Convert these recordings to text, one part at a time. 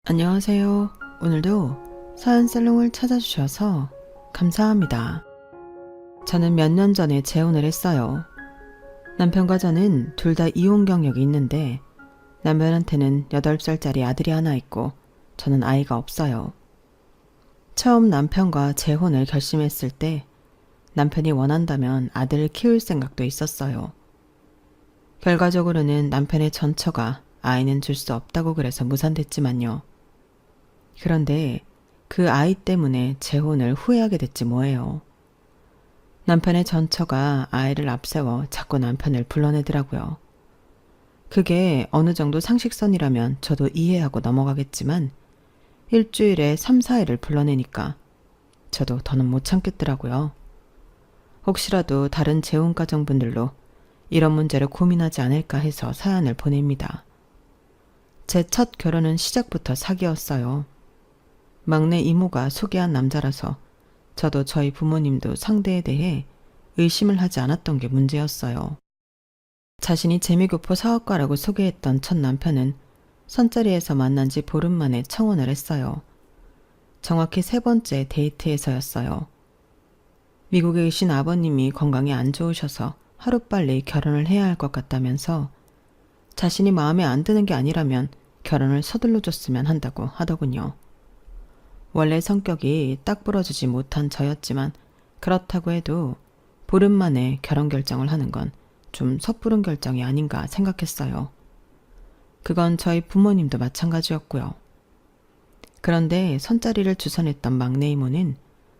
안녕하세요. 오늘도 서연살롱을 찾아주셔서 감사합니다. 저는 몇 년 전에 재혼을 했어요. 남편과 저는 둘 다 이혼 경력이 있는데 남편한테는 8살짜리 아들이 하나 있고 저는 아이가 없어요. 처음 남편과 재혼을 결심했을 때 남편이 원한다면 아들을 키울 생각도 있었어요. 결과적으로는 남편의 전처가 아이는 줄 수 없다고 그래서 무산됐지만요. 그런데 그 아이 때문에 재혼을 후회하게 됐지 뭐예요. 남편의 전처가 아이를 앞세워 자꾸 남편을 불러내더라고요. 그게 어느 정도 상식선이라면 저도 이해하고 넘어가겠지만 일주일에 3, 4일을 불러내니까 저도 더는 못 참겠더라고요. 혹시라도 다른 재혼 가정분들로 이런 문제를 고민하지 않을까 해서 사연을 보냅니다. 제 첫 결혼은 시작부터 사기였어요. 막내 이모가 소개한 남자라서 저도 저희 부모님도 상대에 대해 의심을 하지 않았던 게 문제였어요. 자신이 재미교포 사업가라고 소개했던 첫 남편은 선자리에서 만난 지 보름 만에 청혼을 했어요. 정확히 3번째 데이트에서였어요. 미국에 계신 아버님이 건강이 안 좋으셔서 하루빨리 결혼을 해야 할 것 같다면서 자신이 마음에 안 드는 게 아니라면 결혼을 서둘러 줬으면 한다고 하더군요. 원래 성격이 딱 부러지지 못한 저였지만 그렇다고 해도 보름 만에 결혼 결정을 하는 건 좀 섣부른 결정이 아닌가 생각했어요. 그건 저희 부모님도 마찬가지였고요. 그런데 선자리를 주선했던 막내 이모는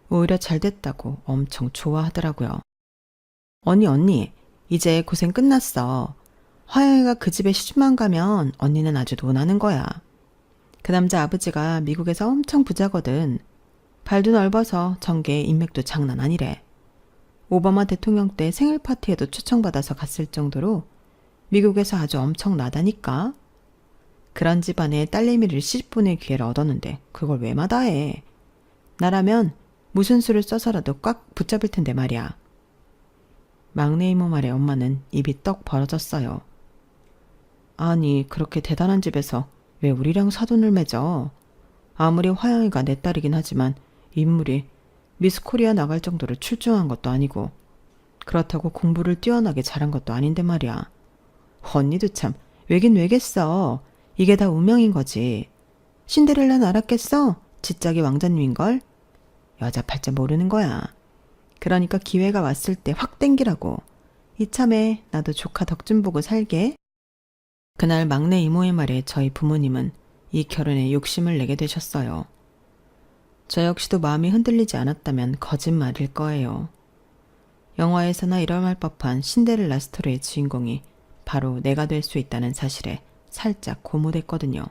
오히려 잘 됐다고 엄청 좋아하더라고요. 언니, 이제 고생 끝났어. 화영이가 그 집에 시집만 가면 언니는 아주 논하는 거야. 그 남자 아버지가 미국에서 엄청 부자거든. 발도 넓어서 전개 인맥도 장난 아니래. 오바마 대통령 때 생일 파티에도 초청받아서 갔을 정도로 미국에서 아주 엄청나다니까. 그런 집안에 딸내미를 시집보낼 기회를 얻었는데 그걸 왜 마다해. 나라면 무슨 수를 써서라도 꽉 붙잡을 텐데 말이야. 막내 이모 말에 엄마는 입이 떡 벌어졌어요. 아니, 그렇게 대단한 집에서 왜 우리랑 사돈을 맺어? 아무리 화영이가 내 딸이긴 하지만 인물이 미스 코리아 나갈 정도로 출중한 것도 아니고 그렇다고 공부를 뛰어나게 잘한 것도 아닌데 말이야. 언니도 참 왜긴 왜겠어. 이게 다 운명인 거지. 신데렐라는 알았겠어? 지짝이 왕자님인걸? 여자 팔자 모르는 거야. 그러니까 기회가 왔을 때 확 땡기라고. 이참에 나도 조카 덕 좀 보고 살게. 그날 막내 이모의 말에 저희 부모님은 이 결혼에 욕심을 내게 되셨어요. 저 역시도 마음이 흔들리지 않았다면 거짓말일 거예요. 영화에서나 일어날 법한 신데렐라 스토리의 주인공이 바로 내가 될 수 있다는 사실에 살짝 고무됐거든요.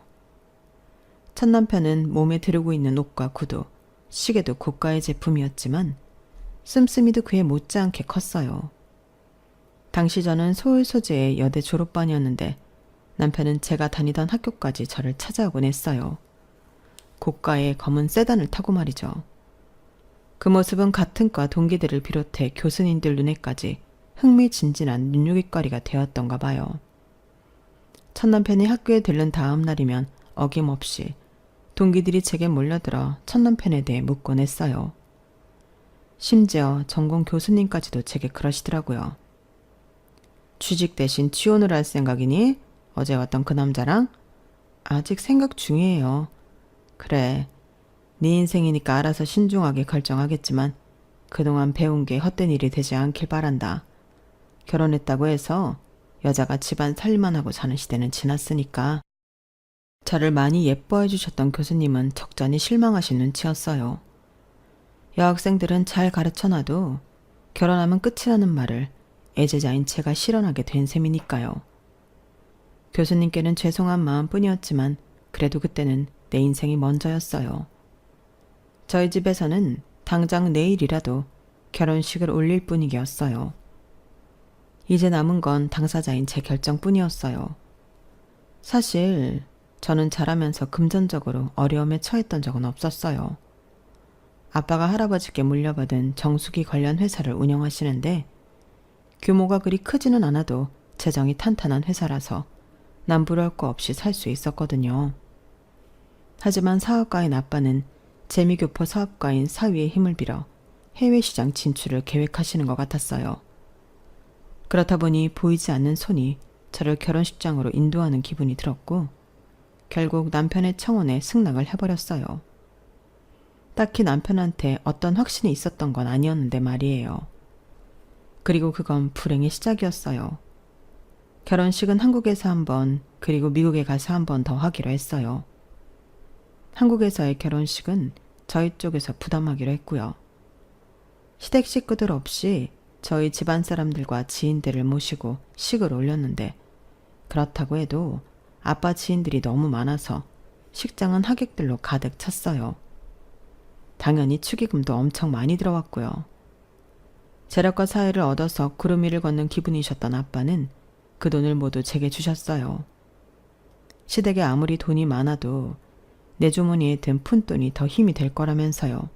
첫 남편은 몸에 두르고 있는 옷과 구두, 시계도 고가의 제품이었지만 씀씀이도 그에 못지않게 컸어요. 당시 저는 서울 소재의 여대 졸업반이었는데 남편은 제가 다니던 학교까지 저를 찾아오곤 했어요. 고가의 검은 세단을 타고 말이죠. 그 모습은 같은 과 동기들을 비롯해 교수님들 눈에까지 흥미진진한 눈요깃거리가 되었던가 봐요. 첫 남편이 학교에 들른 다음 날이면 어김없이 동기들이 제게 몰려들어 첫 남편에 대해 묻곤 했어요. 심지어 전공 교수님까지도 제게 그러시더라고요. 취직 대신 취혼을 할 생각이니? 어제 왔던 그 남자랑? 아직 생각 중이에요. 그래, 네 인생이니까 알아서 신중하게 결정하겠지만 그동안 배운 게 헛된 일이 되지 않길 바란다. 결혼했다고 해서 여자가 집안 살림만 하고 사는 시대는 지났으니까. 저를 많이 예뻐해 주셨던 교수님은 적잖이 실망하신 눈치였어요. 여학생들은 잘 가르쳐놔도 결혼하면 끝이라는 말을 애제자인 제가 실현하게 된 셈이니까요. 교수님께는 죄송한 마음뿐이었지만 그래도 그때는 내 인생이 먼저였어요. 저희 집에서는 당장 내일이라도 결혼식을 올릴 분위기였어요. 이제 남은 건 당사자인 제 결정뿐이었어요. 사실 저는 자라면서 금전적으로 어려움에 처했던 적은 없었어요. 아빠가 할아버지께 물려받은 정수기 관련 회사를 운영하시는데 규모가 그리 크지는 않아도 재정이 탄탄한 회사라서 남부러울 거 없이 살 수 있었거든요. 하지만 사업가인 아빠는 재미교포 사업가인 사위의 힘을 빌어 해외 시장 진출을 계획하시는 것 같았어요. 그렇다 보니 보이지 않는 손이 저를 결혼식장으로 인도하는 기분이 들었고 결국 남편의 청혼에 승낙을 해버렸어요. 딱히 남편한테 어떤 확신이 있었던 건 아니었는데 말이에요. 그리고 그건 불행의 시작이었어요. 결혼식은 한국에서 한 번, 그리고 미국에 가서 한 번 더 하기로 했어요. 한국에서의 결혼식은 저희 쪽에서 부담하기로 했고요. 시댁 식구들 없이 저희 집안 사람들과 지인들을 모시고 식을 올렸는데 그렇다고 해도 아빠 지인들이 너무 많아서 식장은 하객들로 가득 찼어요. 당연히 축의금도 엄청 많이 들어왔고요. 재력과 사회를 얻어서 구름 위를 걷는 기분이셨던 아빠는 그 돈을 모두 제게 주셨어요. 시댁에 아무리 돈이 많아도 내 주머니에 든 푼돈이 더 힘이 될 거라면서요.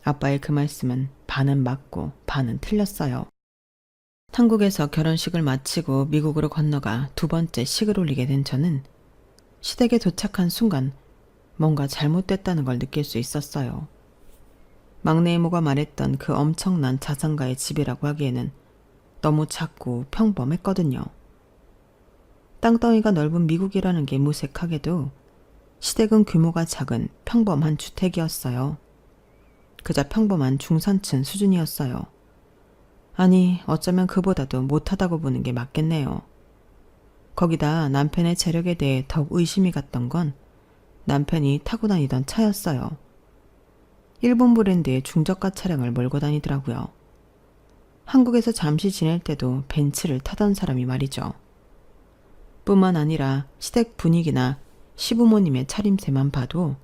아빠의 그 말씀은 반은 맞고 반은 틀렸어요. 한국에서 결혼식을 마치고 미국으로 건너가 두 번째 식을 올리게 된 저는 시댁에 도착한 순간 뭔가 잘못됐다는 걸 느낄 수 있었어요. 막내 이모가 말했던 그 엄청난 자산가의 집이라고 하기에는 너무 작고 평범했거든요. 땅덩이가 넓은 미국이라는 게 무색하게도 시댁은 규모가 작은 평범한 주택이었어요. 그저 평범한 중산층 수준이었어요. 아니, 어쩌면 그보다도 못하다고 보는 게 맞겠네요. 거기다 남편의 재력에 대해 더욱 의심이 갔던 건 남편이 타고 다니던 차였어요. 일본 브랜드의 중저가 차량을 몰고 다니더라고요. 한국에서 잠시 지낼 때도 벤츠를 타던 사람이 말이죠. 뿐만 아니라 시댁 분위기나 시부모님의 차림새만 봐도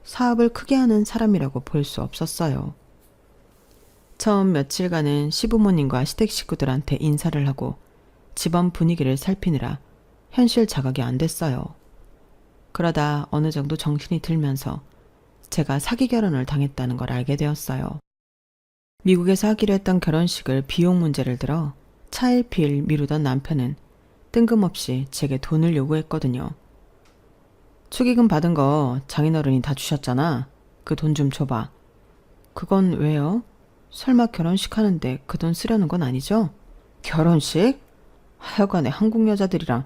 사업을 크게 하는 사람이라고 볼 수 없었어요. 처음 며칠간은 시부모님과 시댁 식구들한테 인사를 하고 집안 분위기를 살피느라 현실 자각이 안 됐어요. 그러다 어느 정도 정신이 들면서 제가 사기 결혼을 당했다는 걸 알게 되었어요. 미국에서 하기로 했던 결혼식을 비용 문제를 들어 차일피일 미루던 남편은 뜬금없이 제게 돈을 요구했거든요. 축의금 받은 거 장인어른이 다 주셨잖아. 그 돈 좀 줘봐. 그건 왜요? 설마 결혼식 하는데 그 돈 쓰려는 건 아니죠? 결혼식? 하여간에 한국 여자들이랑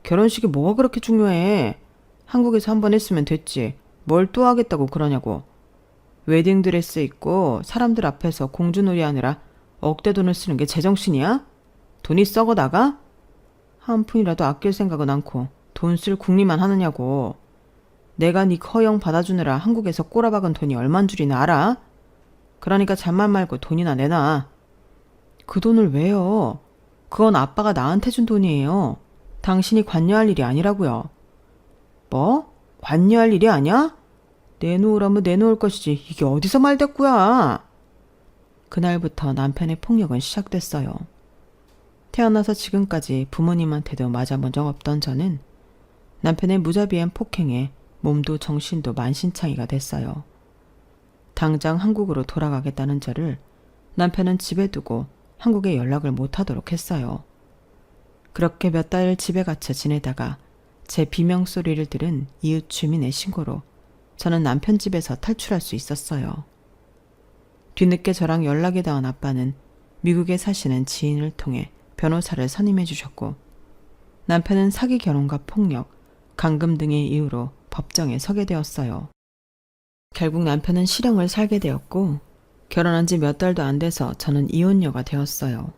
결혼식이 뭐가 그렇게 중요해? 한국에서 한 번 했으면 됐지. 뭘 또 하겠다고 그러냐고. 웨딩드레스 입고 사람들 앞에서 공주놀이 하느라 억대 돈을 쓰는 게 제정신이야? 돈이 썩어 나가? 한 푼이라도 아낄 생각은 않고 돈 쓸 궁리만 하느냐고. 내가 네 허영 받아주느라 한국에서 꼬라박은 돈이 얼만 줄이나 알아? 그러니까 잔말 말고 돈이나 내놔. 그 돈을 왜요? 그건 아빠가 나한테 준 돈이에요. 당신이 관여할 일이 아니라고요. 뭐? 관여할 일이 아니야? 내놓으라면 내놓을 것이지 이게 어디서 말대꾸야. 그날부터 남편의 폭력은 시작됐어요. 태어나서 지금까지 부모님한테도 맞아본 적 없던 저는 남편의 무자비한 폭행에 몸도 정신도 만신창이가 됐어요. 당장 한국으로 돌아가겠다는 저를 남편은 집에 두고 한국에 연락을 못하도록 했어요. 그렇게 몇 달 집에 갇혀 지내다가 제 비명소리를 들은 이웃 주민의 신고로 저는 남편 집에서 탈출할 수 있었어요. 뒤늦게 저랑 연락이 닿은 아빠는 미국에 사시는 지인을 통해 변호사를 선임해 주셨고 남편은 사기 결혼과 폭력, 감금 등의 이유로 법정에 서게 되었어요. 결국 남편은 실형을 살게 되었고 결혼한 지 몇 달도 안 돼서 저는 이혼녀가 되었어요.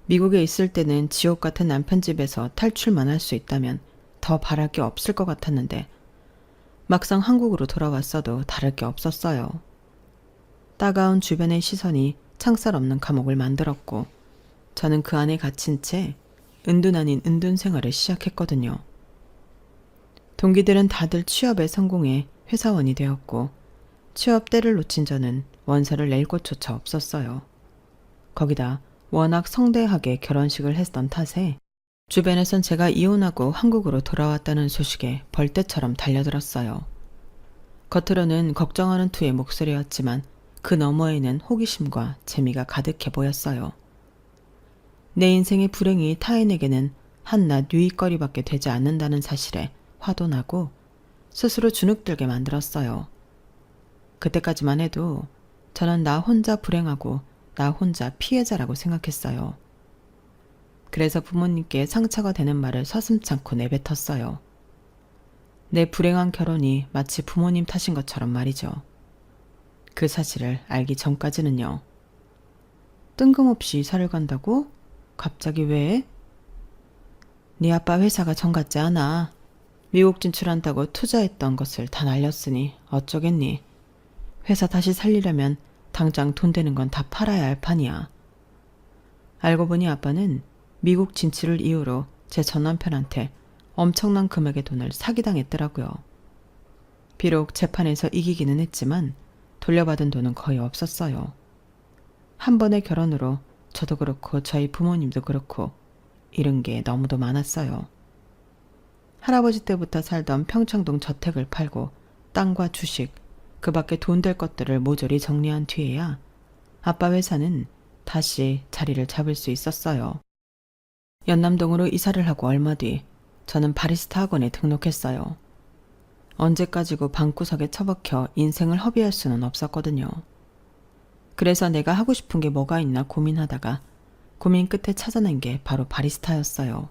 미국에 있을 때는 지옥 같은 남편 집에서 탈출만 할 수 있다면 더 바랄 게 없을 것 같았는데 막상 한국으로 돌아왔어도 다를 게 없었어요. 따가운 주변의 시선이 창살 없는 감옥을 만들었고 저는 그 안에 갇힌 채 은둔 아닌 은둔 생활을 시작했거든요. 동기들은 다들 취업에 성공해 회사원이 되었고 취업 때를 놓친 저는 원서를 낼 곳조차 없었어요. 거기다 워낙 성대하게 결혼식을 했던 탓에 주변에선 제가 이혼하고 한국으로 돌아왔다는 소식에 벌떼처럼 달려들었어요. 겉으로는 걱정하는 투의 목소리였지만 그 너머에는 호기심과 재미가 가득해 보였어요. 내 인생의 불행이 타인에게는 한낱 유익거리밖에 되지 않는다는 사실에 화도 나고 스스로 주눅들게 만들었어요. 그때까지만 해도 저는 나 혼자 불행하고 나 혼자 피해자라고 생각했어요. 그래서 부모님께 상처가 되는 말을 서슴찮고 내뱉었어요. 내 불행한 결혼이 마치 부모님 탓인 것처럼 말이죠. 그 사실을 알기 전까지는요. 뜬금없이 이사를 간다고? 갑자기 왜? 네 아빠 회사가 정 같지 않아. 미국 진출한다고 투자했던 것을 다 날렸으니 어쩌겠니. 회사 다시 살리려면 당장 돈 되는 건 다 팔아야 할 판이야. 알고 보니 아빠는 미국 진출을 이유로 제 전남편한테 엄청난 금액의 돈을 사기당했더라고요. 비록 재판에서 이기기는 했지만 돌려받은 돈은 거의 없었어요. 한 번의 결혼으로 저도 그렇고 저희 부모님도 그렇고 잃은 게 너무도 많았어요. 할아버지 때부터 살던 평창동 저택을 팔고 땅과 주식, 그 밖에 돈 될 것들을 모조리 정리한 뒤에야 아빠 회사는 다시 자리를 잡을 수 있었어요. 연남동으로 이사를 하고 얼마 뒤 저는 바리스타 학원에 등록했어요. 언제까지고 방구석에 처박혀 인생을 허비할 수는 없었거든요. 그래서 내가 하고 싶은 게 뭐가 있나 고민하다가 고민 끝에 찾아낸 게 바로 바리스타였어요.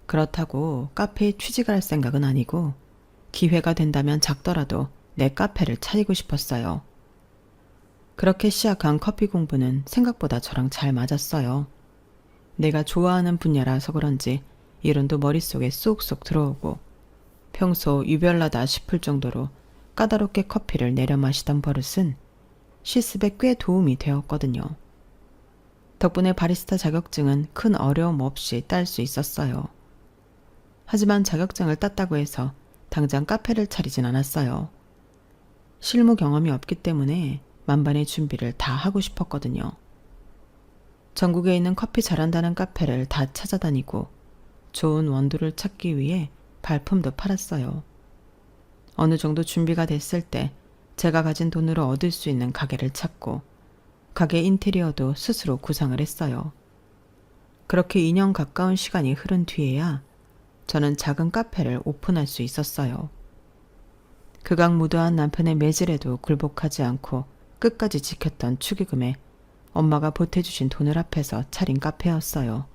그렇다고 카페에 취직을 할 생각은 아니고 기회가 된다면 작더라도 내 카페를 차리고 싶었어요. 그렇게 시작한 커피 공부는 생각보다 저랑 잘 맞았어요. 내가 좋아하는 분야라서 그런지 이론도 머릿속에 쏙쏙 들어오고 평소 유별나다 싶을 정도로 까다롭게 커피를 내려 마시던 버릇은 실습에 꽤 도움이 되었거든요. 덕분에 바리스타 자격증은 큰 어려움 없이 딸 수 있었어요. 하지만 자격증을 땄다고 해서 당장 카페를 차리진 않았어요. 실무 경험이 없기 때문에 만반의 준비를 다 하고 싶었거든요. 전국에 있는 커피 잘한다는 카페를 다 찾아다니고 좋은 원두를 찾기 위해 발품도 팔았어요. 어느 정도 준비가 됐을 때 제가 가진 돈으로 얻을 수 있는 가게를 찾고 가게 인테리어도 스스로 구상을 했어요. 그렇게 2년 가까운 시간이 흐른 뒤에야 저는 작은 카페를 오픈할 수 있었어요. 극악무도한 남편의 매질에도 굴복하지 않고 끝까지 지켰던 축의금에 엄마가 보태주신 돈을 합해서 차린 카페였어요.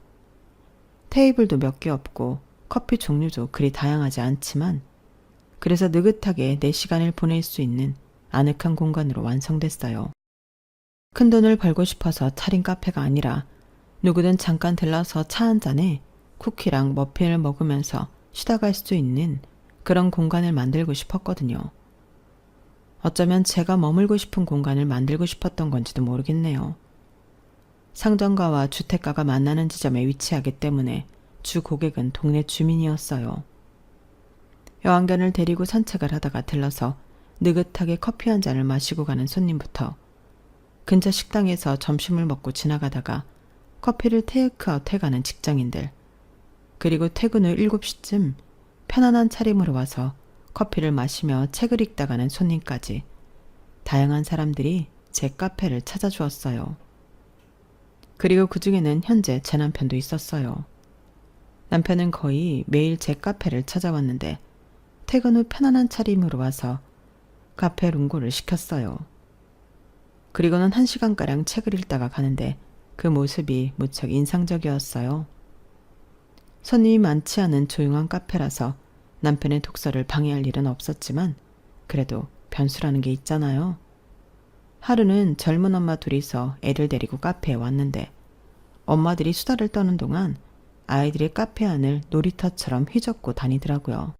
테이블도 몇 개 없고 커피 종류도 그리 다양하지 않지만 그래서 느긋하게 내 시간을 보낼 수 있는 아늑한 공간으로 완성됐어요. 큰 돈을 벌고 싶어서 차린 카페가 아니라 누구든 잠깐 들러서 차 한 잔에 쿠키랑 머핀을 먹으면서 쉬다 갈 수 있는 그런 공간을 만들고 싶었거든요. 어쩌면 제가 머물고 싶은 공간을 만들고 싶었던 건지도 모르겠네요. 상점가와 주택가가 만나는 지점에 위치하기 때문에 주 고객은 동네 주민이었어요. 여왕견을 데리고 산책을 하다가 들러서 느긋하게 커피 한 잔을 마시고 가는 손님부터 근처 식당에서 점심을 먹고 지나가다가 커피를 테이크아웃 해가는 직장인들, 그리고 퇴근 후 7시쯤 편안한 차림으로 와서 커피를 마시며 책을 읽다 가는 손님까지 다양한 사람들이 제 카페를 찾아주었어요. 그리고 그 중에는 현재 제 남편도 있었어요. 남편은 거의 매일 제 카페를 찾아왔는데 퇴근 후 편안한 차림으로 와서 카페 룽고를 시켰어요. 그리고는 1시간가량 책을 읽다가 가는데 그 모습이 무척 인상적이었어요. 손님이 많지 않은 조용한 카페라서 남편의 독서를 방해할 일은 없었지만 그래도 변수라는 게 있잖아요. 하루는 젊은 엄마 둘이서 애를 데리고 카페에 왔는데 엄마들이 수다를 떠는 동안 아이들이 카페 안을 놀이터처럼 휘젓고 다니더라고요.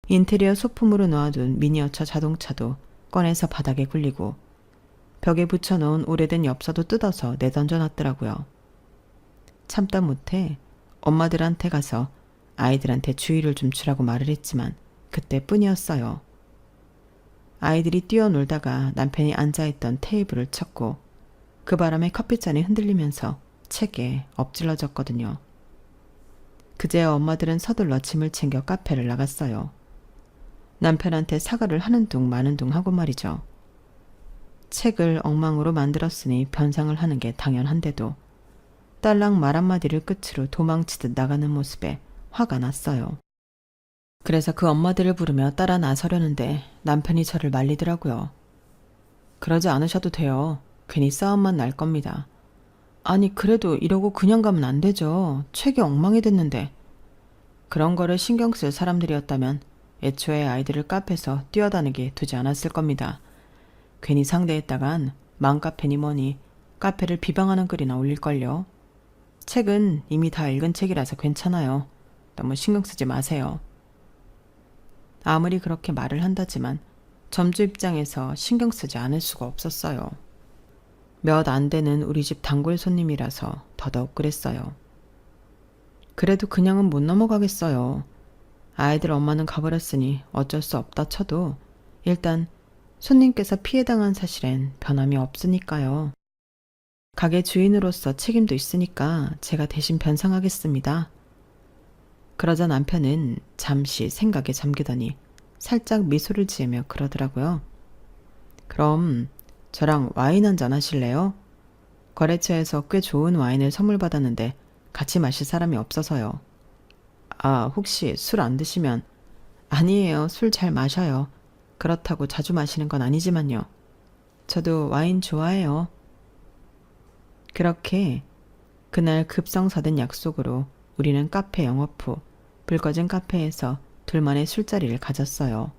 인테리어 소품으로 놓아둔 미니어처 자동차도 꺼내서 바닥에 굴리고 벽에 붙여놓은 오래된 엽서도 뜯어서 내던져 놨더라고요. 참다 못해 엄마들한테 가서 아이들한테 주의를 좀 주라고 말을 했지만 그때뿐이었어요. 아이들이 뛰어놀다가 남편이 앉아있던 테이블을 쳤고 그 바람에 커피잔이 흔들리면서 책에 엎질러졌거든요. 그제야 엄마들은 서둘러 짐을 챙겨 카페를 나갔어요. 남편한테 사과를 하는 둥 마는 둥 하고 말이죠. 책을 엉망으로 만들었으니 변상을 하는 게 당연한데도 딸랑 말 한마디를 끝으로 도망치듯 나가는 모습에 화가 났어요. 그래서 그 엄마들을 부르며 따라 나서려는데 남편이 저를 말리더라고요. 그러지 않으셔도 돼요. 괜히 싸움만 날 겁니다. 아니 그래도 이러고 그냥 가면 안 되죠. 책이 엉망이 됐는데. 그런 거를 신경 쓸 사람들이었다면 애초에 아이들을 카페에서 뛰어다니게 두지 않았을 겁니다. 괜히 상대했다간 맘카페니 뭐니 카페를 비방하는 글이나 올릴걸요. 책은 이미 다 읽은 책이라서 괜찮아요. 너무 신경 쓰지 마세요. 아무리 그렇게 말을 한다지만 점주 입장에서 신경 쓰지 않을 수가 없었어요. 몇 안 되는 우리 집 단골 손님이라서 더더욱 그랬어요. 그래도 그냥은 못 넘어가겠어요. 아이들 엄마는 가버렸으니 어쩔 수 없다 쳐도 일단 손님께서 피해당한 사실엔 변함이 없으니까요. 가게 주인으로서 책임도 있으니까 제가 대신 변상하겠습니다. 그러자 남편은 잠시 생각에 잠기더니 살짝 미소를 지으며 그러더라고요. 그럼 저랑 와인 한잔 하실래요? 거래처에서 꽤 좋은 와인을 선물 받았는데 같이 마실 사람이 없어서요. 아, 혹시 술 안 드시면? 아니에요. 술 잘 마셔요. 그렇다고 자주 마시는 건 아니지만요. 저도 와인 좋아해요. 그렇게 그날 급성사된 약속으로 우리는 카페 영업 후 불 꺼진 카페에서 둘만의 술자리를 가졌어요.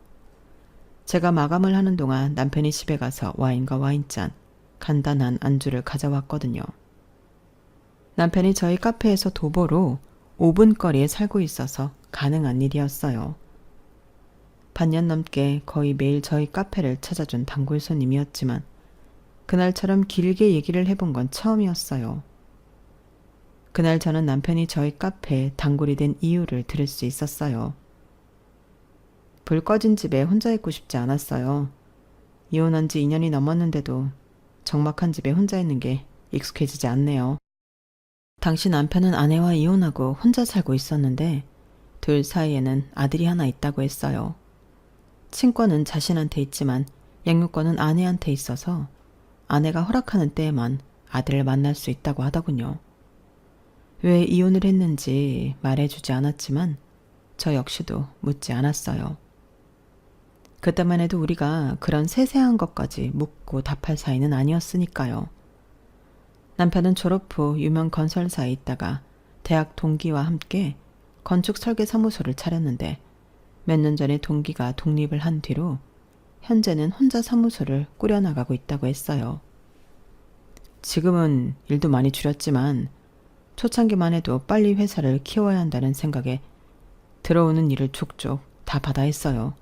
제가 마감을 하는 동안 남편이 집에 가서 와인과 와인잔, 간단한 안주를 가져왔거든요. 남편이 저희 카페에서 도보로 5분 거리에 살고 있어서 가능한 일이었어요. 반년 넘게 거의 매일 저희 카페를 찾아준 단골 손님이었지만 그날처럼 길게 얘기를 해본 건 처음이었어요. 그날 저는 남편이 저희 카페에 단골이 된 이유를 들을 수 있었어요. 불 꺼진 집에 혼자 있고 싶지 않았어요. 이혼한 지 2년이 넘었는데도 적막한 집에 혼자 있는 게 익숙해지지 않네요. 당시 남편은 아내와 이혼하고 혼자 살고 있었는데 둘 사이에는 아들이 하나 있다고 했어요. 친권은 자신한테 있지만 양육권은 아내한테 있어서 아내가 허락하는 때에만 아들을 만날 수 있다고 하더군요. 왜 이혼을 했는지 말해주지 않았지만 저 역시도 묻지 않았어요. 그때만 해도 우리가 그런 세세한 것까지 묻고 답할 사이는 아니었으니까요. 남편은 졸업 후 유명 건설사에 있다가 대학 동기와 함께 건축 설계 사무소를 차렸는데 몇 년 전에 동기가 독립을 한 뒤로 현재는 혼자 사무소를 꾸려나가고 있다고 했어요. 지금은 일도 많이 줄였지만 초창기만 해도 빨리 회사를 키워야 한다는 생각에 들어오는 일을 족족 다 받아 했어요.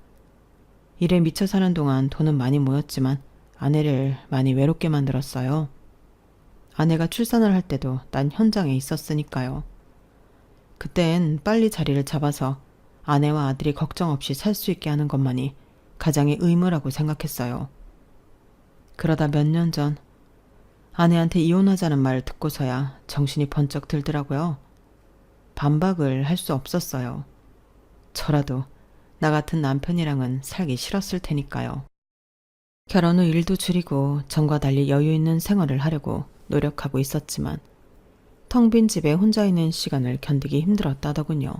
일에 미쳐 사는 동안 돈은 많이 모였지만 아내를 많이 외롭게 만들었어요. 아내가 출산을 할 때도 난 현장에 있었으니까요. 그땐 빨리 자리를 잡아서 아내와 아들이 걱정 없이 살 수 있게 하는 것만이 가장의 의무라고 생각했어요. 그러다 몇 년 전 아내한테 이혼하자는 말을 듣고서야 정신이 번쩍 들더라고요. 반박을 할 수 없었어요. 저라도 나 같은 남편이랑은 살기 싫었을 테니까요. 결혼 후 일도 줄이고 전과 달리 여유 있는 생활을 하려고 노력하고 있었지만 텅 빈 집에 혼자 있는 시간을 견디기 힘들었다더군요.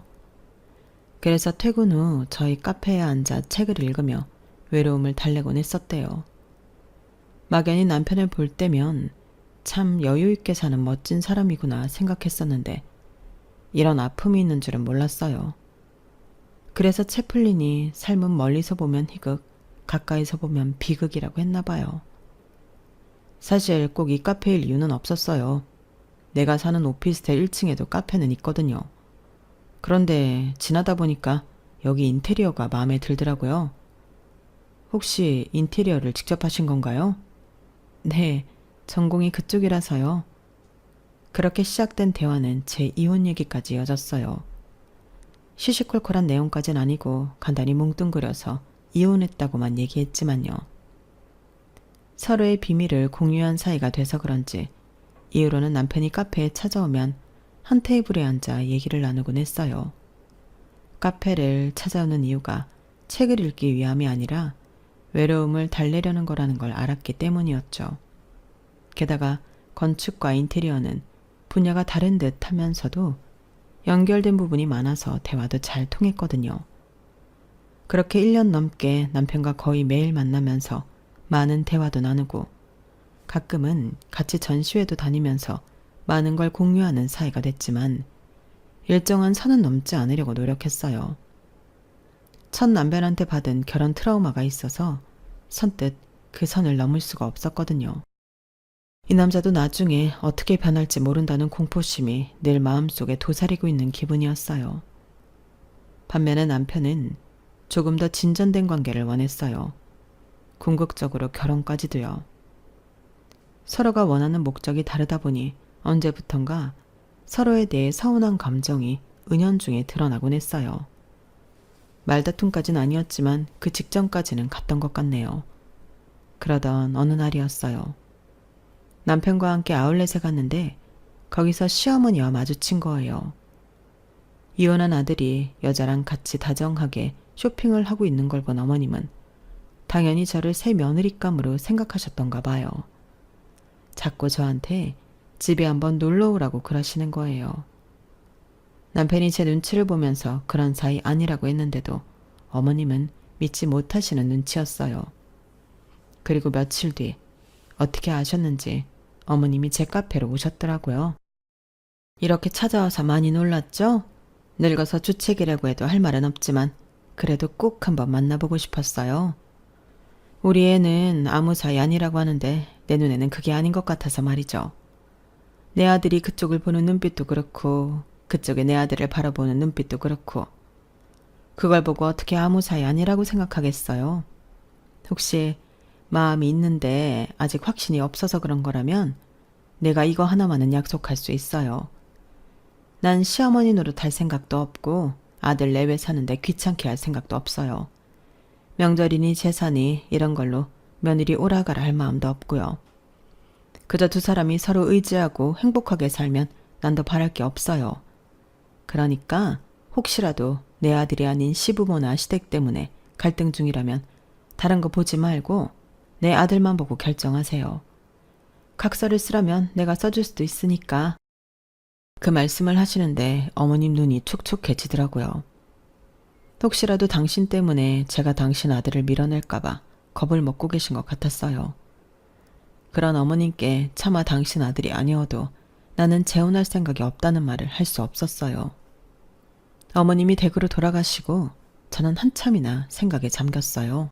그래서 퇴근 후 저희 카페에 앉아 책을 읽으며 외로움을 달래곤 했었대요. 막연히 남편을 볼 때면 참 여유 있게 사는 멋진 사람이구나 생각했었는데 이런 아픔이 있는 줄은 몰랐어요. 그래서 채플린이 삶은 멀리서 보면 희극, 가까이서 보면 비극이라고 했나 봐요. 사실 꼭 이 카페일 이유는 없었어요. 내가 사는 오피스텔 1층에도 카페는 있거든요. 그런데 지나다 보니까 여기 인테리어가 마음에 들더라고요. 혹시 인테리어를 직접 하신 건가요? 네, 전공이 그쪽이라서요. 그렇게 시작된 대화는 제 이혼 얘기까지 이어졌어요. 시시콜콜한 내용까진 아니고 간단히 뭉뚱그려서 이혼했다고만 얘기했지만요. 서로의 비밀을 공유한 사이가 돼서 그런지 이후로는 남편이 카페에 찾아오면 한 테이블에 앉아 얘기를 나누곤 했어요. 카페를 찾아오는 이유가 책을 읽기 위함이 아니라 외로움을 달래려는 거라는 걸 알았기 때문이었죠. 게다가 건축과 인테리어는 분야가 다른 듯 하면서도 연결된 부분이 많아서 대화도 잘 통했거든요. 그렇게 1년 넘게 남편과 거의 매일 만나면서 많은 대화도 나누고 가끔은 같이 전시회도 다니면서 많은 걸 공유하는 사이가 됐지만 일정한 선은 넘지 않으려고 노력했어요. 첫 남편한테 받은 결혼 트라우마가 있어서 선뜻 그 선을 넘을 수가 없었거든요. 이 남자도 나중에 어떻게 변할지 모른다는 공포심이 늘 마음속에 도사리고 있는 기분이었어요. 반면에 남편은 조금 더 진전된 관계를 원했어요. 궁극적으로 결혼까지도요. 서로가 원하는 목적이 다르다 보니 언제부턴가 서로에 대해 서운한 감정이 은연중에 드러나곤 했어요. 말다툼까지는 아니었지만 그 직전까지는 갔던 것 같네요. 그러던 어느 날이었어요. 남편과 함께 아울렛에 갔는데 거기서 시어머니와 마주친 거예요. 이혼한 아들이 여자랑 같이 다정하게 쇼핑을 하고 있는 걸 본 어머님은 당연히 저를 새 며느리감으로 생각하셨던가 봐요. 자꾸 저한테 집에 한번 놀러 오라고 그러시는 거예요. 남편이 제 눈치를 보면서 그런 사이 아니라고 했는데도 어머님은 믿지 못하시는 눈치였어요. 그리고 며칠 뒤 어떻게 아셨는지 어머님이 제 카페로 오셨더라고요. 이렇게 찾아와서 많이 놀랐죠? 늙어서 주책이라고 해도 할 말은 없지만 그래도 꼭 한번 만나보고 싶었어요. 우리 애는 아무 사이 아니라고 하는데 내 눈에는 그게 아닌 것 같아서 말이죠. 내 아들이 그쪽을 보는 눈빛도 그렇고 그쪽에 내 아들을 바라보는 눈빛도 그렇고 그걸 보고 어떻게 아무 사이 아니라고 생각하겠어요. 혹시 마음이 있는데 아직 확신이 없어서 그런 거라면 내가 이거 하나만은 약속할 수 있어요. 난 시어머니 노릇할 생각도 없고 아들 내외 사는데 귀찮게 할 생각도 없어요. 명절이니 제사니 이런 걸로 며느리 오라가라 할 마음도 없고요. 그저 두 사람이 서로 의지하고 행복하게 살면 난 더 바랄 게 없어요. 그러니까 혹시라도 내 아들이 아닌 시부모나 시댁 때문에 갈등 중이라면 다른 거 보지 말고 내 아들만 보고 결정하세요. 각서를 쓰라면 내가 써줄 수도 있으니까. 그 말씀을 하시는데 어머님 눈이 촉촉해지더라고요. 혹시라도 당신 때문에 제가 당신 아들을 밀어낼까봐 겁을 먹고 계신 것 같았어요. 그런 어머님께 차마 당신 아들이 아니어도 나는 재혼할 생각이 없다는 말을 할 수 없었어요. 어머님이 댁으로 돌아가시고 저는 한참이나 생각에 잠겼어요.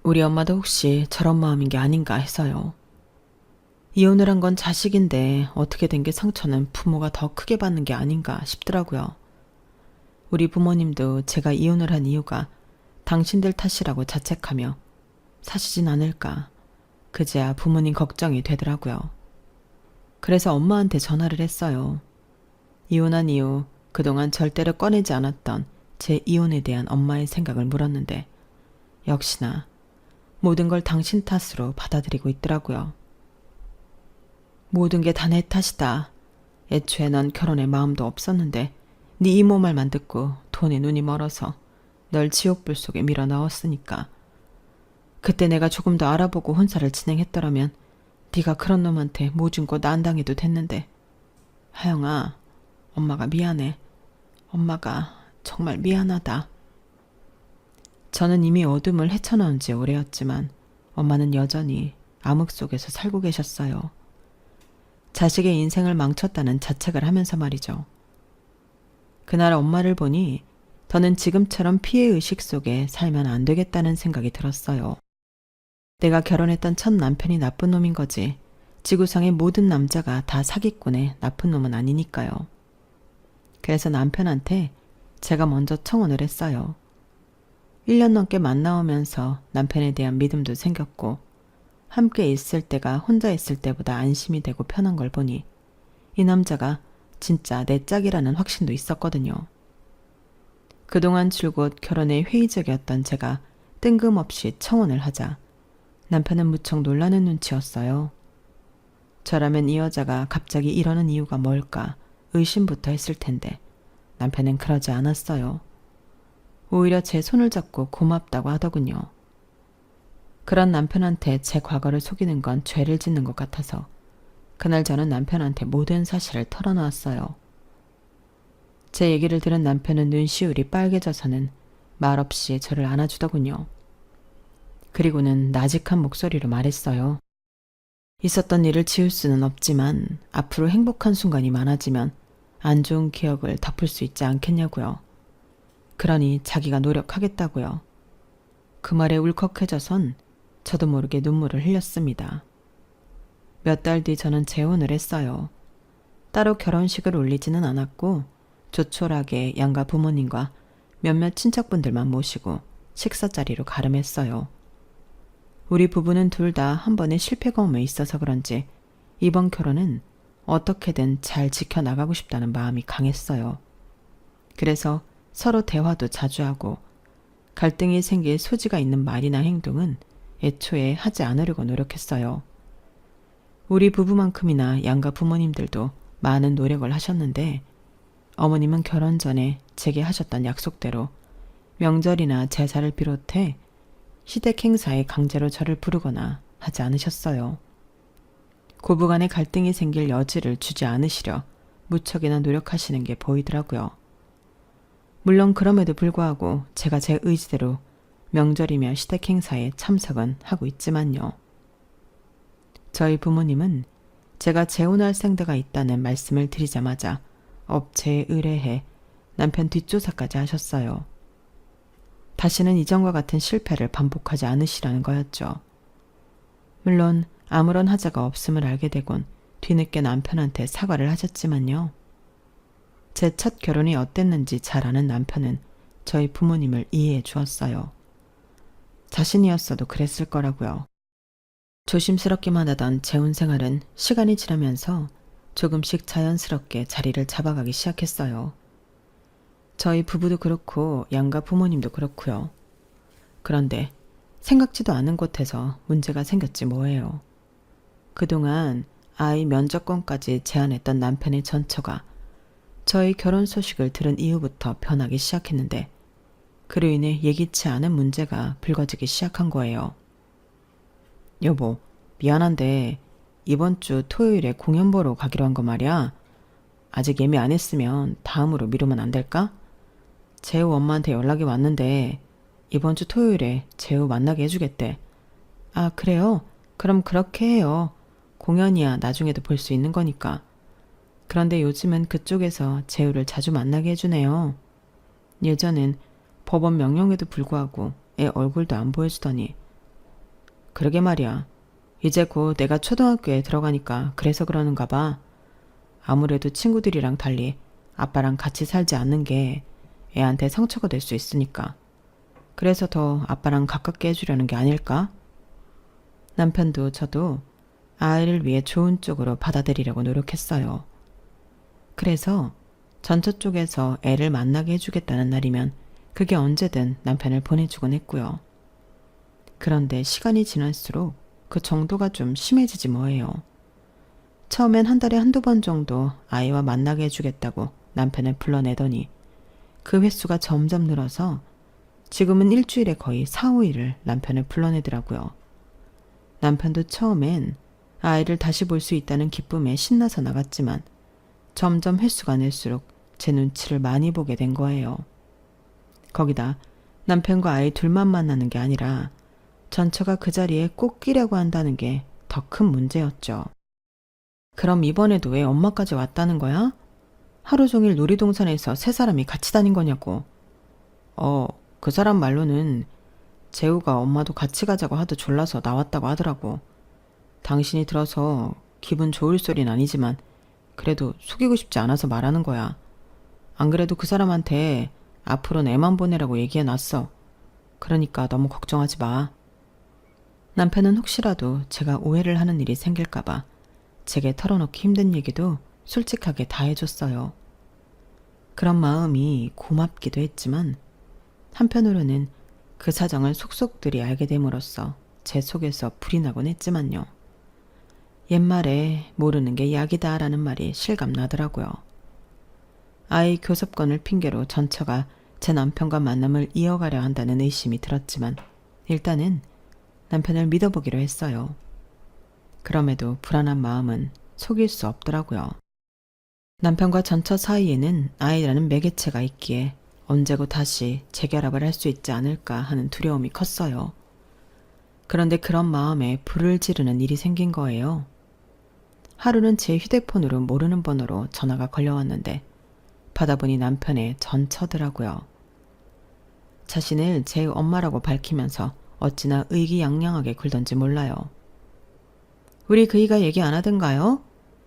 우리 엄마도 혹시 저런 마음인 게 아닌가 해서요. 이혼을 한 건 자식인데 어떻게 된 게 상처는 부모가 더 크게 받는 게 아닌가 싶더라고요. 우리 부모님도 제가 이혼을 한 이유가 당신들 탓이라고 자책하며 사시진 않을까 그제야 부모님 걱정이 되더라고요. 그래서 엄마한테 전화를 했어요. 이혼한 이후 그동안 절대로 꺼내지 않았던 제 이혼에 대한 엄마의 생각을 물었는데 역시나 모든 걸 당신 탓으로 받아들이고 있더라고요. 모든 게 다 내 탓이다. 애초에 넌 결혼에 마음도 없었는데 네 이모 말만 듣고 돈에 눈이 멀어서 널 지옥불 속에 밀어 넣었으니까. 그때 내가 조금 더 알아보고 혼사를 진행했더라면 네가 그런 놈한테 모진 거 난당해도 됐는데. 하영아, 엄마가 미안해. 엄마가 정말 미안하다. 저는 이미 어둠을 헤쳐나온 지 오래였지만 엄마는 여전히 암흑 속에서 살고 계셨어요. 자식의 인생을 망쳤다는 자책을 하면서 말이죠. 그날 엄마를 보니 더는 지금처럼 피해의식 속에 살면 안 되겠다는 생각이 들었어요. 내가 결혼했던 첫 남편이 나쁜 놈인 거지 지구상의 모든 남자가 다 사기꾼의 나쁜 놈은 아니니까요. 그래서 남편한테 제가 먼저 청혼을 했어요. 1년 넘게 만나오면서 남편에 대한 믿음도 생겼고 함께 있을 때가 혼자 있을 때보다 안심이 되고 편한 걸 보니 이 남자가 진짜 내 짝이라는 확신도 있었거든요. 그동안 줄곧 결혼에 회의적이었던 제가 뜬금없이 청혼을 하자 남편은 무척 놀라는 눈치였어요. 저라면 이 여자가 갑자기 이러는 이유가 뭘까 의심부터 했을 텐데 남편은 그러지 않았어요. 오히려 제 손을 잡고 고맙다고 하더군요. 그런 남편한테 제 과거를 속이는 건 죄를 짓는 것 같아서 그날 저는 남편한테 모든 사실을 털어놓았어요. 제 얘기를 들은 남편은 눈시울이 빨개져서는 말없이 저를 안아주더군요. 그리고는 나직한 목소리로 말했어요. 있었던 일을 지울 수는 없지만 앞으로 행복한 순간이 많아지면 안 좋은 기억을 덮을 수 있지 않겠냐고요. 그러니 자기가 노력하겠다고요. 그 말에 울컥해져선 저도 모르게 눈물을 흘렸습니다. 몇 달 뒤 저는 재혼을 했어요. 따로 결혼식을 올리지는 않았고 조촐하게 양가 부모님과 몇몇 친척분들만 모시고 식사 자리로 가름했어요. 우리 부부는 둘 다 한 번의 실패 경험에 있어서 그런지 이번 결혼은 어떻게든 잘 지켜나가고 싶다는 마음이 강했어요. 그래서 서로 대화도 자주 하고 갈등이 생길 소지가 있는 말이나 행동은 애초에 하지 않으려고 노력했어요. 우리 부부만큼이나 양가 부모님들도 많은 노력을 하셨는데 어머님은 결혼 전에 제게 하셨던 약속대로 명절이나 제사를 비롯해 시댁 행사에 강제로 저를 부르거나 하지 않으셨어요. 고부간의 갈등이 생길 여지를 주지 않으시려 무척이나 노력하시는 게 보이더라고요. 물론 그럼에도 불구하고 제가 제 의지대로 명절이며 시댁 행사에 참석은 하고 있지만요. 저희 부모님은 제가 재혼할 생대가 있다는 말씀을 드리자마자 업체에 의뢰해 남편 뒷조사까지 하셨어요. 다시는 이전과 같은 실패를 반복하지 않으시라는 거였죠. 물론 아무런 하자가 없음을 알게 되곤 뒤늦게 남편한테 사과를 하셨지만요. 제 첫 결혼이 어땠는지 잘 아는 남편은 저희 부모님을 이해해 주었어요. 자신이었어도 그랬을 거라고요. 조심스럽기만 하던 재혼 생활은 시간이 지나면서 조금씩 자연스럽게 자리를 잡아가기 시작했어요. 저희 부부도 그렇고 양가 부모님도 그렇고요. 그런데 생각지도 않은 곳에서 문제가 생겼지 뭐예요. 그동안 아이 면접권까지 제안했던 남편의 전처가 저희 결혼 소식을 들은 이후부터 변하기 시작했는데 그로 인해 예기치 않은 문제가 불거지기 시작한 거예요. 여보, 미안한데 이번 주 토요일에 공연 보러 가기로 한 거 말이야. 아직 예매 안 했으면 다음으로 미루면 안 될까? 재우 엄마한테 연락이 왔는데 이번 주 토요일에 재우 만나게 해주겠대. 아, 그래요? 그럼 그렇게 해요. 공연이야 나중에도 볼 수 있는 거니까. 그런데 요즘은 그쪽에서 재우를 자주 만나게 해주네요. 예전엔 법원 명령에도 불구하고 애 얼굴도 안 보여주더니. 그러게 말이야. 이제 곧 내가 초등학교에 들어가니까 그래서 그러는가 봐. 아무래도 친구들이랑 달리 아빠랑 같이 살지 않는 게 애한테 상처가 될 수 있으니까. 그래서 더 아빠랑 가깝게 해주려는 게 아닐까? 남편도 저도 아이를 위해 좋은 쪽으로 받아들이려고 노력했어요. 그래서 전처 쪽에서 애를 만나게 해주겠다는 날이면 그게 언제든 남편을 보내주곤 했고요. 그런데 시간이 지날수록 그 정도가 좀 심해지지 뭐예요. 처음엔 한 달에 한두 번 정도 아이와 만나게 해주겠다고 남편을 불러내더니 그 횟수가 점점 늘어서 지금은 일주일에 거의 4, 5일을 남편을 불러내더라고요. 남편도 처음엔 아이를 다시 볼 수 있다는 기쁨에 신나서 나갔지만 점점 횟수가 늘수록 제 눈치를 많이 보게 된 거예요. 거기다 남편과 아이 둘만 만나는 게 아니라 전처가 그 자리에 꼭 끼려고 한다는 게 더 큰 문제였죠. 그럼 이번에도 왜 엄마까지 왔다는 거야? 하루 종일 놀이동산에서 세 사람이 같이 다닌 거냐고. 그 사람 말로는 재우가 엄마도 같이 가자고 하도 졸라서 나왔다고 하더라고. 당신이 들어서 기분 좋을 소린 아니지만 그래도 속이고 싶지 않아서 말하는 거야. 안 그래도 그 사람한테 앞으로는 애만 보내라고 얘기해놨어. 그러니까 너무 걱정하지 마. 남편은 혹시라도 제가 오해를 하는 일이 생길까봐 제게 털어놓기 힘든 얘기도 솔직하게 다 해줬어요. 그런 마음이 고맙기도 했지만 한편으로는 그 사정을 속속들이 알게 됨으로써 제 속에서 불이 나곤 했지만요. 옛말에 모르는 게 약이다라는 말이 실감나더라고요. 아이 교섭권을 핑계로 전처가 제 남편과 만남을 이어가려 한다는 의심이 들었지만 일단은 남편을 믿어보기로 했어요. 그럼에도 불안한 마음은 속일 수 없더라고요. 남편과 전처 사이에는 아이라는 매개체가 있기에 언제고 다시 재결합을 할 수 있지 않을까 하는 두려움이 컸어요. 그런데 그런 마음에 불을 지르는 일이 생긴 거예요. 하루는 제 휴대폰으로 모르는 번호로 전화가 걸려왔는데 받아보니 남편의 전처더라고요. 자신을 제 엄마라고 밝히면서 어찌나 의기양양하게 굴던지 몰라요. 우리 그이가 얘기 안 하던가요?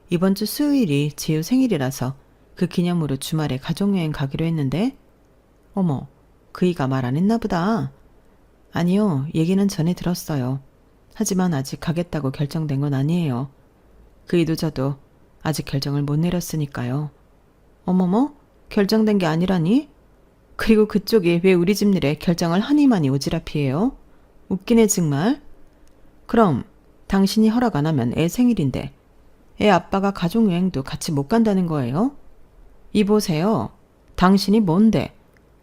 이번 주 수요일이 지우 생일이라서 그 기념으로 주말에 가족여행 가기로 했는데? 어머, 그이가 말 안 했나 보다. 아니요, 얘기는 전에 들었어요. 하지만 아직 가겠다고 결정된 건 아니에요. 그이도 저도 아직 결정을 못 내렸으니까요. 어머머, 결정된 게 아니라니? 그리고 그쪽이 왜 우리 집 일에 결정을 하니마니 오지랖이에요? 웃기네 정말. 그럼 당신이 허락 안 하면 애 생일인데 애 아빠가 가족여행도 같이 못 간다는 거예요? 이보세요. 당신이 뭔데?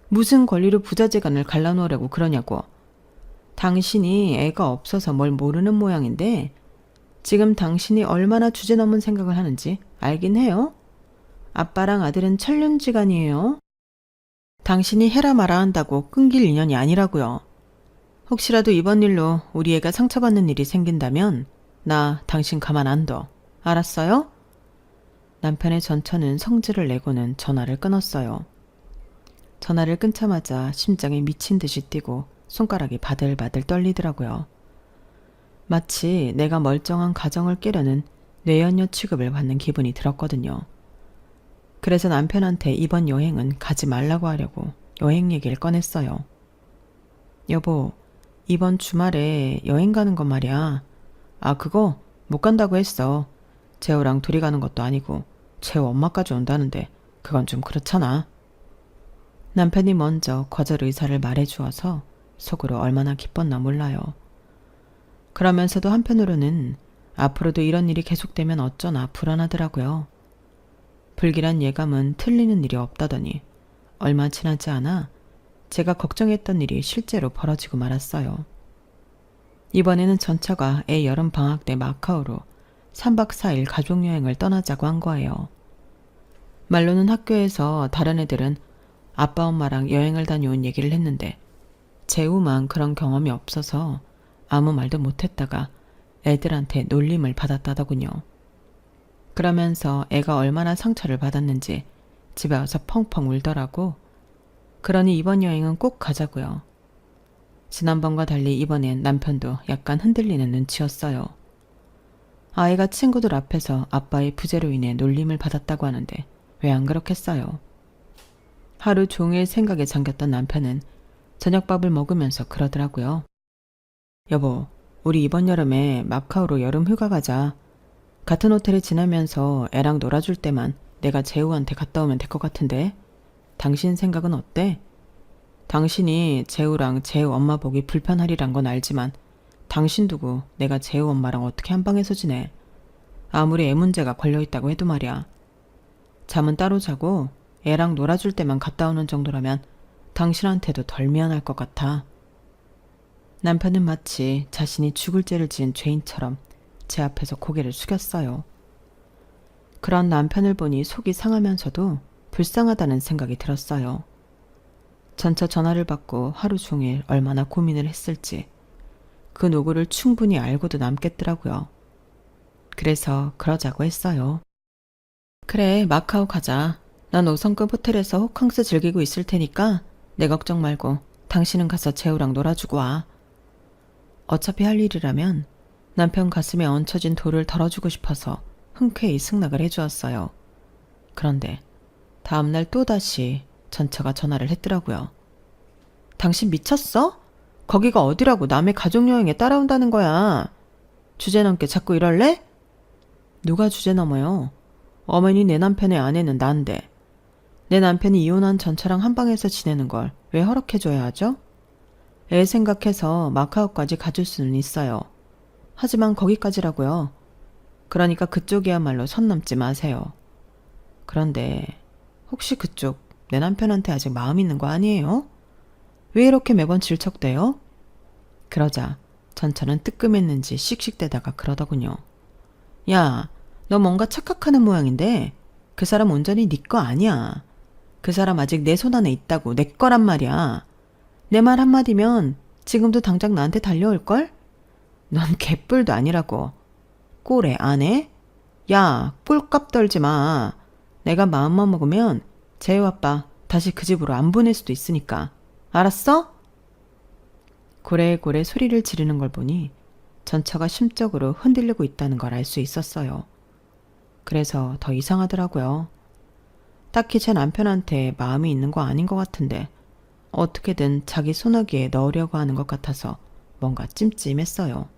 무슨 권리로 부자재간을 갈라놓으려고 그러냐고. 당신이 애가 없어서 뭘 모르는 모양인데 지금 당신이 얼마나 주제넘은 생각을 하는지 알긴 해요? 아빠랑 아들은 천륜지간이에요. 당신이 해라 마라 한다고 끊길 인연이 아니라고요. 혹시라도 이번 일로 우리 애가 상처받는 일이 생긴다면 나 당신 가만 안 둬. 알았어요? 남편의 전처는 성질을 내고는 전화를 끊었어요. 전화를 끊자마자 심장이 미친 듯이 뛰고 손가락이 바들바들 떨리더라고요. 마치 내가 멀쩡한 가정을 깨려는 뇌연녀 취급을 받는 기분이 들었거든요. 그래서 남편한테 이번 여행은 가지 말라고 하려고 여행 얘기를 꺼냈어요. 여보, 이번 주말에 여행 가는 건 말이야. 아, 그거 못 간다고 했어. 재호랑 둘이 가는 것도 아니고 재호 엄마까지 온다는데 그건 좀 그렇잖아. 남편이 먼저 거절 의사를 말해주어서 속으로 얼마나 기뻤나 몰라요. 그러면서도 한편으로는 앞으로도 이런 일이 계속되면 어쩌나 불안하더라고요. 불길한 예감은 틀리는 일이 없다더니 얼마 지나지 않아 제가 걱정했던 일이 실제로 벌어지고 말았어요. 이번에는 전처가 애 여름방학 때 마카오로 3박 4일 가족여행을 떠나자고 한 거예요. 말로는 학교에서 다른 애들은 아빠 엄마랑 여행을 다녀온 얘기를 했는데 재우만 그런 경험이 없어서 아무 말도 못했다가 애들한테 놀림을 받았다더군요. 그러면서 애가 얼마나 상처를 받았는지 집에 와서 펑펑 울더라고. 그러니 이번 여행은 꼭 가자고요. 지난번과 달리 이번엔 남편도 약간 흔들리는 눈치였어요. 아이가 친구들 앞에서 아빠의 부재로 인해 놀림을 받았다고 하는데 왜 안 그렇겠어요? 하루 종일 생각에 잠겼던 남편은 저녁밥을 먹으면서 그러더라고요. 여보, 우리 이번 여름에 마카오로 여름 휴가 가자. 같은 호텔에 지내면서 애랑 놀아줄 때만 내가 재우한테 갔다 오면 될 것 같은데 당신 생각은 어때? 당신이 재우랑 재우 엄마 보기 불편하리란 건 알지만 당신 두고 내가 재우 엄마랑 어떻게 한 방에서 지내? 아무리 애 문제가 걸려있다고 해도 말이야. 잠은 따로 자고 애랑 놀아줄 때만 갔다 오는 정도라면 당신한테도 덜 미안할 것 같아. 남편은 마치 자신이 죽을 죄를 지은 죄인처럼 제 앞에서 고개를 숙였어요. 그런 남편을 보니 속이 상하면서도 불쌍하다는 생각이 들었어요. 전처 전화를 받고 하루 종일 얼마나 고민을 했을지 그 노고를 충분히 알고도 남겠더라고요. 그래서 그러자고 했어요. 그래, 마카오 가자. 난 5성급 호텔에서 호캉스 즐기고 있을 테니까 내 걱정 말고 당신은 가서 재우랑 놀아주고 와. 어차피 할 일이라면 남편 가슴에 얹혀진 돌을 덜어주고 싶어서 흔쾌히 승낙을 해주었어요. 그런데 다음날 또다시 전처가 전화를 했더라고요. 당신 미쳤어? 거기가 어디라고 남의 가족여행에 따라온다는 거야. 주제넘게 자꾸 이럴래? 누가 주제넘어요? 어머니 내 남편의 아내는 난데 내 남편이 이혼한 전처랑 한 방에서 지내는 걸 왜 허락해줘야 하죠? 애 생각해서 마카오까지 가줄 수는 있어요. 하지만 거기까지라고요. 그러니까 그쪽이야말로 선 넘지 마세요. 그런데 혹시 그쪽 내 남편한테 아직 마음 있는 거 아니에요? 왜 이렇게 매번 질척대요? 그러자 전처는 뜨끔했는지 씩씩대다가 그러더군요. 야, 너 뭔가 착각하는 모양인데 그 사람 온전히 네 거 아니야. 그 사람 아직 내 손 안에 있다고. 내 거란 말이야. 내 말 한마디면 지금도 당장 나한테 달려올걸? 넌 개뿔도 아니라고. 꼴에 안 해? 야, 뿔값 떨지 마. 내가 마음만 먹으면 재호 아빠 다시 그 집으로 안 보낼 수도 있으니까. 알았어? 고래고래 소리를 지르는 걸 보니 전처가 심적으로 흔들리고 있다는 걸 알 수 있었어요. 그래서 더 이상하더라고요. 딱히 제 남편한테 마음이 있는 거 아닌 것 같은데 어떻게든 자기 소나기에 넣으려고 하는 것 같아서 뭔가 찜찜했어요.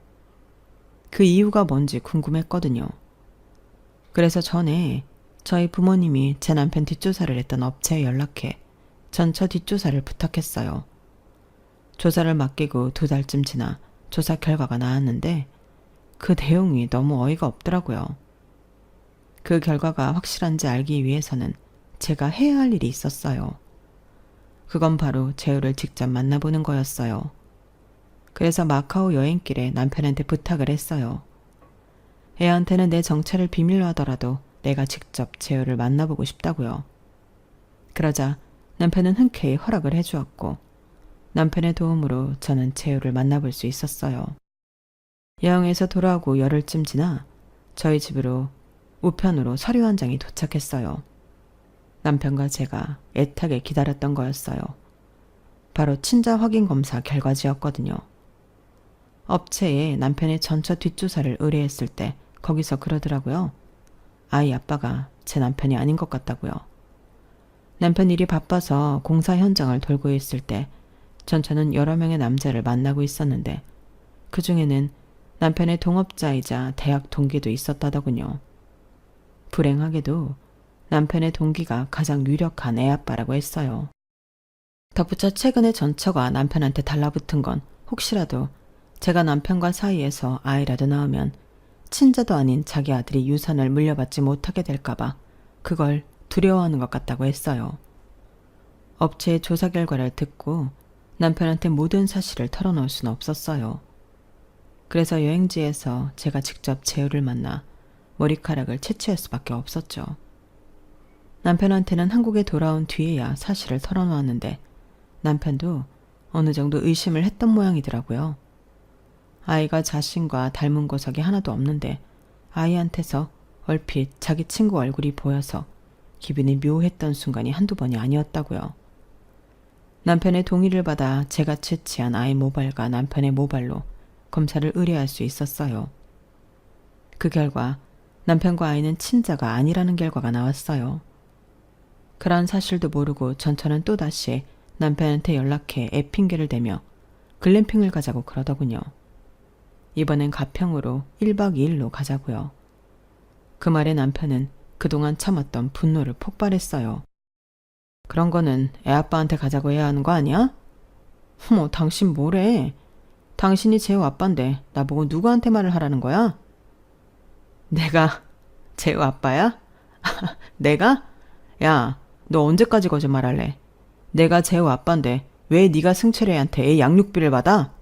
그 이유가 뭔지 궁금했거든요. 그래서 전에 저희 부모님이 제 남편 뒷조사를 했던 업체에 연락해 전처 뒷조사를 부탁했어요. 조사를 맡기고 2달쯤 지나 조사 결과가 나왔는데 그 내용이 너무 어이가 없더라고요. 그 결과가 확실한지 알기 위해서는 제가 해야 할 일이 있었어요. 그건 바로 재호를 직접 만나보는 거였어요. 그래서 마카오 여행길에 남편한테 부탁을 했어요. 애한테는 내 정체를 비밀로 하더라도 내가 직접 재호를 만나보고 싶다고요. 그러자 남편은 흔쾌히 허락을 해주었고 남편의 도움으로 저는 재호를 만나볼 수 있었어요. 여행에서 돌아오고 열흘쯤 지나 저희 집으로 우편으로 서류 한 장이 도착했어요. 남편과 제가 애타게 기다렸던 거였어요. 바로 친자 확인 검사 결과지였거든요. 업체에 남편의 전처 뒷조사를 의뢰했을 때 거기서 그러더라고요. 아이 아빠가 제 남편이 아닌 것 같다고요. 남편 일이 바빠서 공사 현장을 돌고 있을 때 전처는 여러 명의 남자를 만나고 있었는데 그 중에는 남편의 동업자이자 대학 동기도 있었다더군요. 불행하게도 남편의 동기가 가장 유력한 애아빠라고 했어요. 덧붙여 최근에 전처가 남편한테 달라붙은 건 혹시라도 제가 남편과 사이에서 아이라도 낳으면 친자도 아닌 자기 아들이 유산을 물려받지 못하게 될까봐 그걸 두려워하는 것 같다고 했어요. 업체의 조사 결과를 듣고 남편한테 모든 사실을 털어놓을 수는 없었어요. 그래서 여행지에서 제가 직접 재호를 만나 머리카락을 채취할 수밖에 없었죠. 남편한테는 한국에 돌아온 뒤에야 사실을 털어놓았는데 남편도 어느 정도 의심을 했던 모양이더라고요. 아이가 자신과 닮은 구석이 하나도 없는데 아이한테서 얼핏 자기 친구 얼굴이 보여서 기분이 묘했던 순간이 한두 번이 아니었다고요. 남편의 동의를 받아 제가 채취한 아이 모발과 남편의 모발로 검사를 의뢰할 수 있었어요. 그 결과 남편과 아이는 친자가 아니라는 결과가 나왔어요. 그런 사실도 모르고 전처는 또다시 남편한테 연락해 애 핑계를 대며 글램핑을 가자고 그러더군요. 이번엔 가평으로 1박 2일로 가자고요. 그 말에 남편은 그동안 참았던 분노를 폭발했어요. 그런 거는 애아빠한테 가자고 해야 하는 거 아니야? 어머, 당신 뭐래? 당신이 재호 아빠인데 나보고 누구한테 말을 하라는 거야? 내가 재호 아빠야? 내가? 야, 너 언제까지 거짓말할래? 내가 재호 아빠인데 왜 네가 승철이한테 애 양육비를 받아?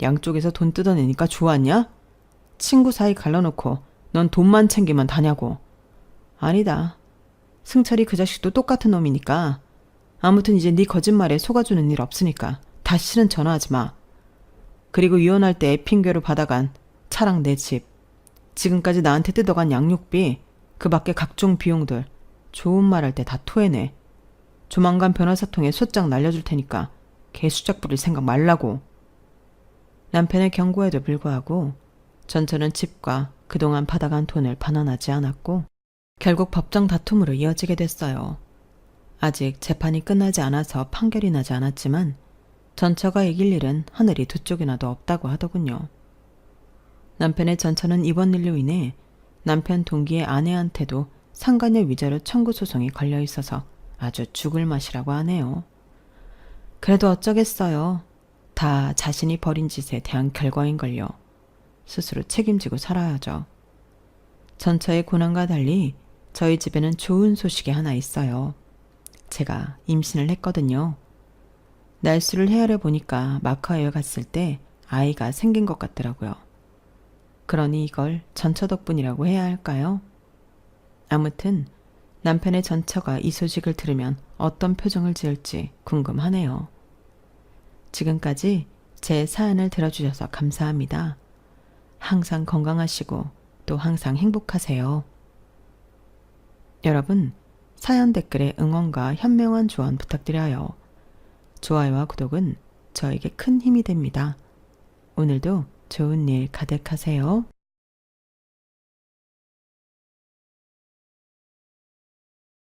양쪽에서 돈 뜯어내니까 좋았냐? 친구 사이 갈라놓고 넌 돈만 챙기면 다냐고. 아니다. 승철이 그 자식도 똑같은 놈이니까. 아무튼 이제 네 거짓말에 속아주는 일 없으니까 다시는 전화하지 마. 그리고 이혼할 때 애 핑계로 받아간 차랑 내 집, 지금까지 나한테 뜯어간 양육비, 그 밖에 각종 비용들 좋은 말 할 때 다 토해내. 조만간 변호사 통해 소장 날려줄 테니까 개수작 부릴 생각 말라고. 남편의 경고에도 불구하고 전처는 집과 그동안 받아간 돈을 반환하지 않았고 결국 법정 다툼으로 이어지게 됐어요. 아직 재판이 끝나지 않아서 판결이 나지 않았지만 전처가 이길 일은 하늘이 두 쪽이나도 없다고 하더군요. 남편의 전처는 이번 일로 인해 남편 동기의 아내한테도 상간녀 위자료 청구 소송이 걸려 있어서 아주 죽을 맛이라고 하네요. 그래도 어쩌겠어요. 다 자신이 벌인 짓에 대한 결과인걸요. 스스로 책임지고 살아야죠. 전처의 고난과 달리 저희 집에는 좋은 소식이 하나 있어요. 제가 임신을 했거든요. 날수를 헤아려 보니까 마카오에 갔을 때 아이가 생긴 것 같더라고요. 그러니 이걸 전처 덕분이라고 해야 할까요? 아무튼 남편의 전처가 이 소식을 들으면 어떤 표정을 지을지 궁금하네요. 지금까지 제 사연을 들어주셔서 감사합니다. 항상 건강하시고 또 항상 행복하세요. 여러분, 사연 댓글에 응원과 현명한 조언 부탁드려요. 좋아요와 구독은 저에게 큰 힘이 됩니다. 오늘도 좋은 일 가득하세요.